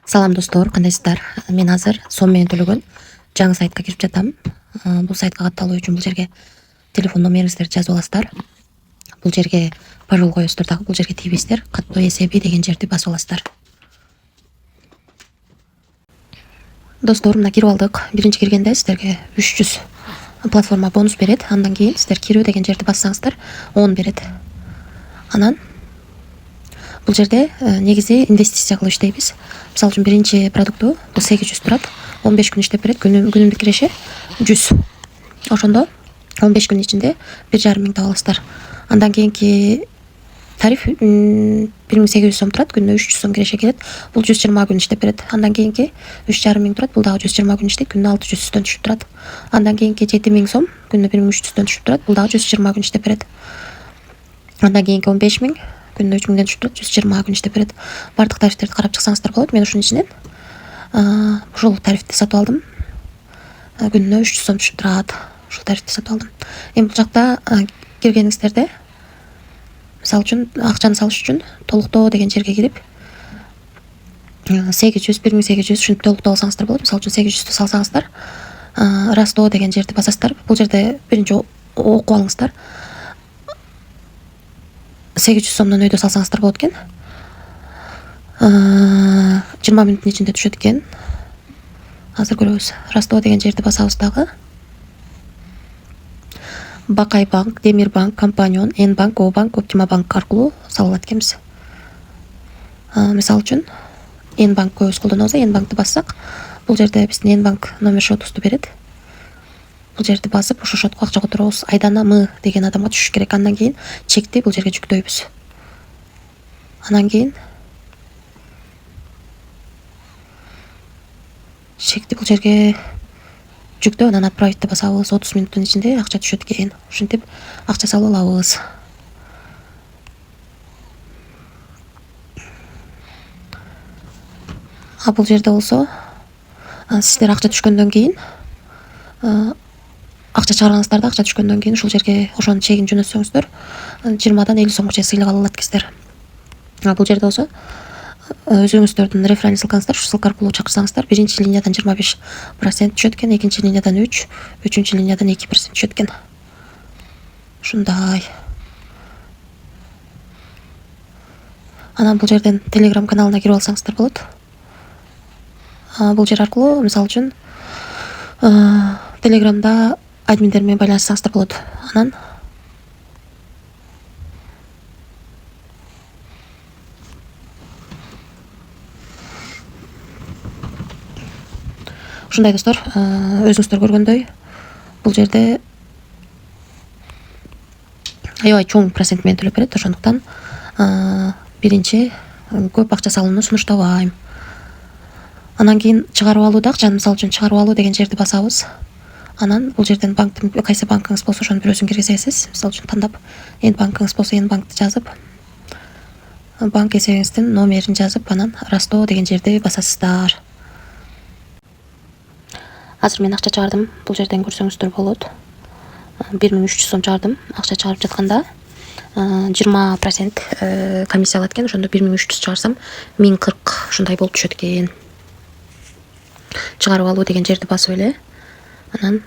Салам достор, кандайсыздар? Мен азыр сом менен төлөгөн жаңы сайтка кирип жатам. Бул сайтка катталуу үчүн бул жерге телефон номериңиздерди жазып аласыздар. Бул жерге пароль коесуздар дагы, бул жерге тийбейсиздер. Каттоо эсеби деген жерди басып аласыздар. Достор, мына кирип алдык. Биринчи киргенде сиздерге 300 платформа бонус берет. Андан кийин сиздер кирүү деген жерди бассаңыздар 10 берет. Анан бул жерде негизи инвестиция кылып иштейбиз. Мисалы үчүн биринчи продукту бул 800 турат. 15 күн иштеп берет. Күнүмдүк киреше 100. Ошондо 15 күн ичинде 1,5 миң таба аласыздар. Андан кийинки тариф 1800 сом турат. Күнүнө 300 сом киреше келет. Бул 120 күн иштеп берет. Андан кийинки 3,5 миң турат. Бул дагы 120 күн иштейт. Күнүнө 600 түшүп турат. Андан кийинки 7000 сом. Күнүнө 1300 түшүп турат. Бул дагы 120 күн иштеп берет. Андан кийинки 15 миң. Күнүнө 3000 түшүп турат. 120 күн иштеп берет. Бардык тарифтерди карап чыксаңыздар болот. Мен ушунун ичинен ушул тарифти сатып алдым. Күнүнө 300 сом түшүп турат. Ушул тарифти сатып алдым. Эми бул жакта киргениңиздерде мисалы үчүн акчаны салыш үчүн толуктоо деген жерге кирип 800 1800 ушинтип толуктоо алсаңыздар болот. Мисалы үчүн 800 салсаңыздар растоо деген жерди басасыздар. Бул жерде биринчи окуп алыңыздар. 800 сомдон өйдө салсаңыздар болот экен. 20 мүнөттүн ичинде түшөт экен. Азыр көрөбүз. Растоо деген жерди басабыз дагы. Бакай банк, Демир банк, Компанион, Н банк, О банк, Оптима банк аркылуу сала алат экенбиз. Мисалы үчүн Н банк көбүс колдонобуз. Н банкты бассак, бул жерде биздин Н банк номер счетубузду берет. Бул жерди басып, ошол счетко акча которобуз. Айдана М деген адамга түшүш керек. Андан кийин чекти бул жерге жүктөйбүз. Андан кийин чекти бул жерге жүктөө, анан отправить басабыз. 30 мүнөттүн ичинде акча түшөт экен. Ушинтип акча салып алабыз. Бул жерде болсо сиздер акча түшкөндөн кийин акча чыгаргансыздар да, акча түшкөндөн кийин ушул жерге ошонун чегин жөнөтсөңүздөр 20дан 50 сомго чейин сыйлык ала алат экенсиздер. Бул жерде болсо өзүңүздөрдүн реферальный ссылкаңыздар, ушу ссылка аркылуу чакырсаңыздар, биринчи линиядан 25% түшөт экен, экинчи линиядан 3, үчүнчү линиядан 2% түшөт экен. Ушундай. Анан бул жерден Telegram каналына кирип алсаңыздар болот. Бул жер аркылуу мисалы үчүн Telegramда админдер менен байланыссаңыздар болот. Анан ушундай достор, өзүңүздөр көргөндөй бул жерде аябай чоң процент менен төлөп берет. Ошондуктан биринчи көп акча салууну сунуштабайм. Анан кийин чыгарып алууда акчаны мисалы үчүн чыгарып алуу деген жерди басабыз. Анан бул жерден банктын кайсы банкыңыз болсо ошонун бирөөсүн киргизесиз. Мисалы үчүн тандап Н банкыңыз болсо Н банкты жазып, банк эсебиңиздин номерин жазып, анан растоо деген жерди басасыздар. Азыр мен акча чыгардым. Бул жерден көрсөңүздөр болот. 1300 сом чыгардым. Акча чыгарып жатканда 20% комиссия алат экен. Ошондо 1300 чыгарсам 1040 ушундай болуп түшөт экен. Чыгарып алуу деген жерди басып эле, анан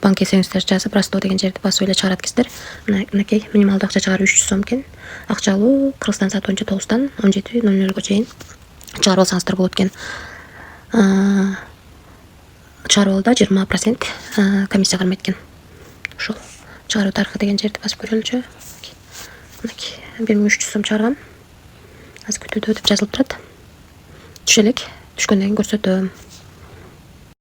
банк эсебиңиздерди жазып, растоо деген жерди басып эле чыгарат экенсиздер. Мынакей минималдуу акча чыгаруу 300 сом экен. Акча алуу Кыргызстан саат 19:09-дан 17:00 чыгарып алсаңыздар болот экен. Чыгарып алууда 20% комиссия кармайт экен. Ушул чыгаруу тарыхы деген жерди басып көрөлүчү. Мынакей 1300 сом чыгаргам. Азыр күтүүдө деп жазылып турат. Түшө элек. Түшкөндөн кийин көрсөтөм.